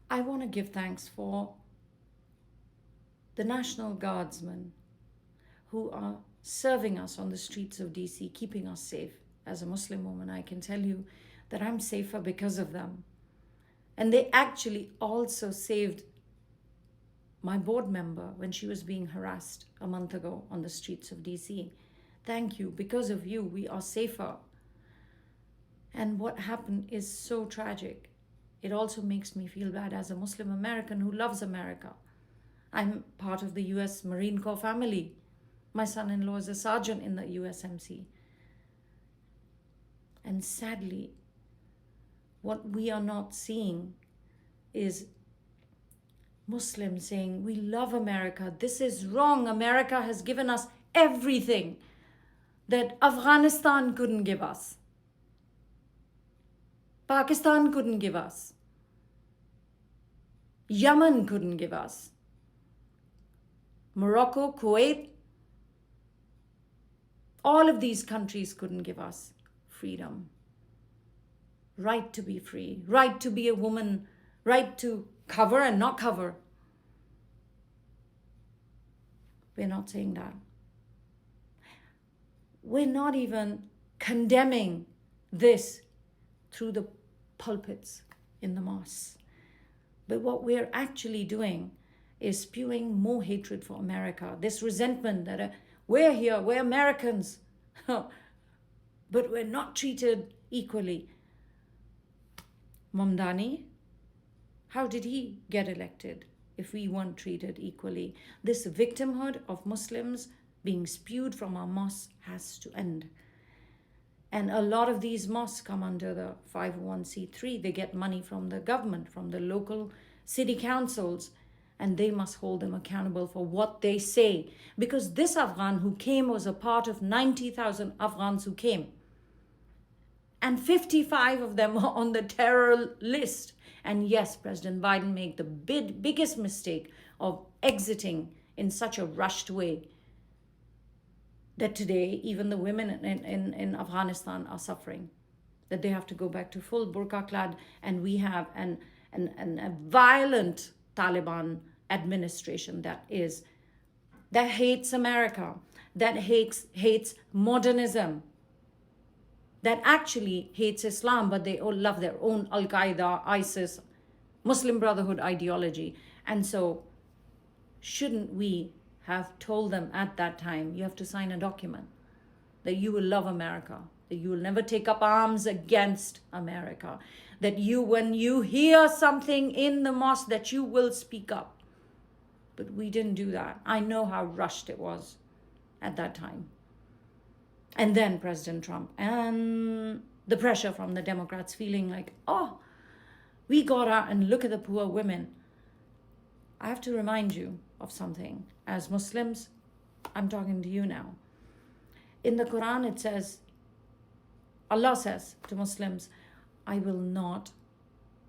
I want to give thanks for the National Guardsmen who are serving us on the streets of DC, keeping us safe. As a Muslim woman, I can tell you that I'm safer because of them. And they actually also saved my board member when she was being harassed a month ago on the streets of DC. Thank you. Because of you, we are safer. And what happened is so tragic. It also makes me feel bad as a Muslim American who loves America. I'm part of the US Marine Corps family. My son-in-law is a sergeant in the USMC. And sadly, what we are not seeing is Muslims saying, we love America. This is wrong. America has given us everything that Afghanistan couldn't give us. Pakistan couldn't give us. Yemen couldn't give us. Morocco, Kuwait, all of these countries couldn't give us freedom. Right to be free, right to be a woman, right to cover and not cover. We're not saying that. We're not even condemning this through the pulpits in the mosques. But what we're actually doing is spewing more hatred for America, this resentment that we're here, we're Americans, but we're not treated equally. Mamdani, how did he get elected if we weren't treated equally? This victimhood of Muslims being spewed from our mosques has to end. And a lot of these mosques come under the 501c3. They get money from the government, from the local city councils, and they must hold them accountable for what they say. Because this Afghan who came was a part of 90,000 Afghans who came. And 55 of them are on the terror list. And yes, President Biden made the biggest mistake of exiting in such a rushed way that today even the women in Afghanistan are suffering, that they have to go back to full burqa clad, and we have a violent Taliban administration that hates America, that hates modernism, that actually hates Islam, but they all love their own Al-Qaeda, ISIS, Muslim Brotherhood ideology. And so shouldn't we have told them at that time, you have to sign a document that you will love America, that you will never take up arms against America, that you, when you hear something in the mosque, that you will speak up. But we didn't do that. I know how rushed it was at that time. And then President Trump and the pressure from the Democrats feeling like, oh, we got out and look at the poor women. I have to remind you of something. As Muslims, I'm talking to you now. In the Quran, it says, Allah says to Muslims, I will not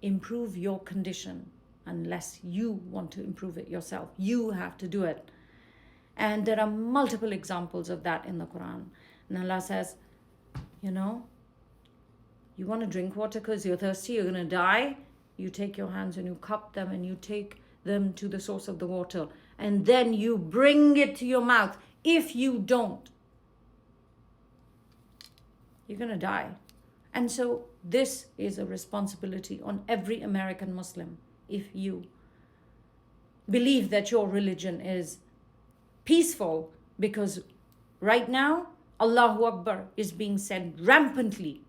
improve your condition unless you want to improve it yourself. You have to do it. And there are multiple examples of that in the Quran. And Allah says, you want to drink water because you're thirsty, you're going to die. You take your hands and you cup them and you take them to the source of the water. And then you bring it to your mouth. If you don't, you're going to die. And so this is a responsibility on every American Muslim. If you believe that your religion is peaceful, because right now, Allahu Akbar is being said rampantly.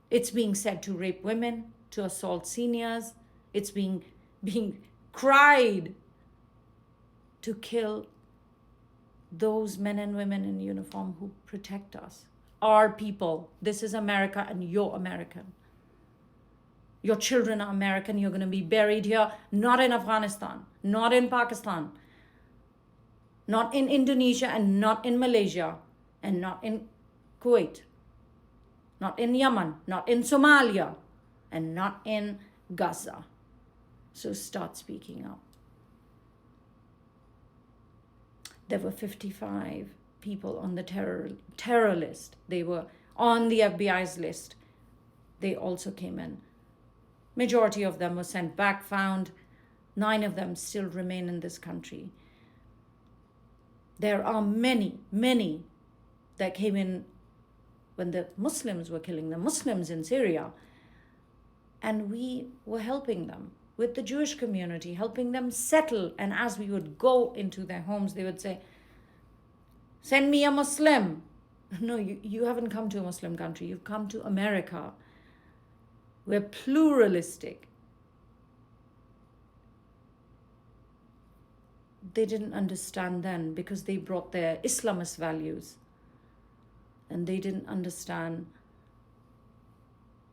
It's being said to rape women, to assault seniors. It's being cried to kill those men and women in uniform who protect us. Our people. This is America and you're American. Your children are American. You're going to be buried here, not in Afghanistan, not in Pakistan, not in Indonesia, and not in Malaysia, and not in Kuwait, not in Yemen, not in Somalia, and not in Gaza. So start speaking up. There were 55 people on the terror list. They were on the FBI's list. They also came in Majority of them were sent back, found. 9 of them still remain in this country. There are many, many that came in when the Muslims were killing the Muslims in Syria. And we were helping them with the Jewish community, helping them settle. And as we would go into their homes, they would say, send me a Muslim. No, you haven't come to a Muslim country. You've come to America. We're pluralistic. They didn't understand then because they brought their Islamist values. And they didn't understand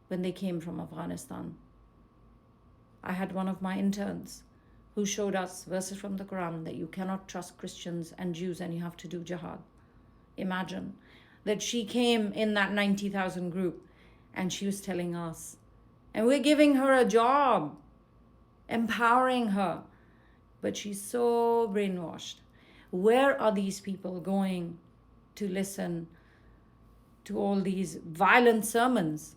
when they came from Afghanistan. I had one of my interns who showed us verses from the Quran that you cannot trust Christians and Jews and you have to do jihad. Imagine that she came in that 90,000 group and she was telling us, and we're giving her a job, empowering her, but she's so brainwashed. Where are these people going to listen to all these violent sermons?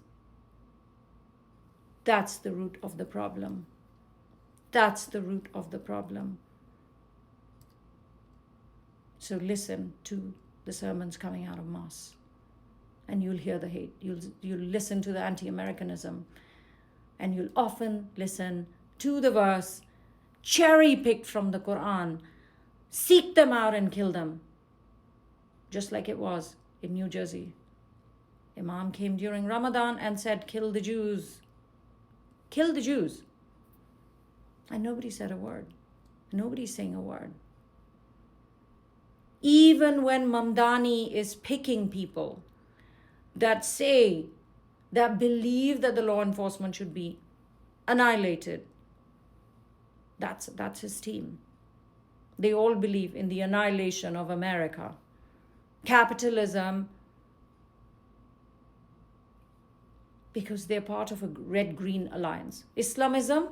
That's the root of the problem. That's the root of the problem. So listen to the sermons coming out of mosques, and you'll hear the hate. You'll listen to the anti-Americanism, and you'll often listen to the verse cherry-picked from the Quran. Seek them out and kill them. Just like it was in New Jersey. Imam came during Ramadan and said, kill the Jews. Kill the Jews. And nobody said a word. Nobody's saying a word. Even when Mamdani is picking people that say, that believe that the law enforcement should be annihilated, that's his team. They all believe in the annihilation of America. Capitalism, because they're part of a red-green alliance. Islamism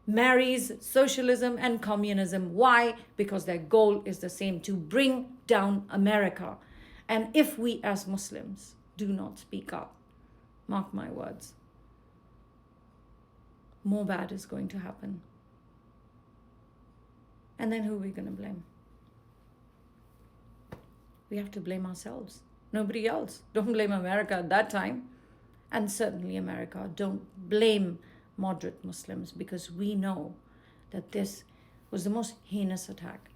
marries socialism and communism. Why? Because their goal is the same, to bring down America. And if we as Muslims do not speak up, mark my words, more bad is going to happen. And then who are we going to blame? We have to blame ourselves. Nobody else. Don't blame America at that time. And certainly America. Don't blame moderate Muslims, because we know that this was the most heinous attack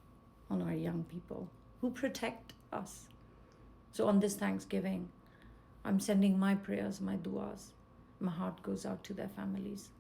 on our young people who protect us. So on this Thanksgiving, I'm sending my prayers, my du'as. My heart goes out to their families.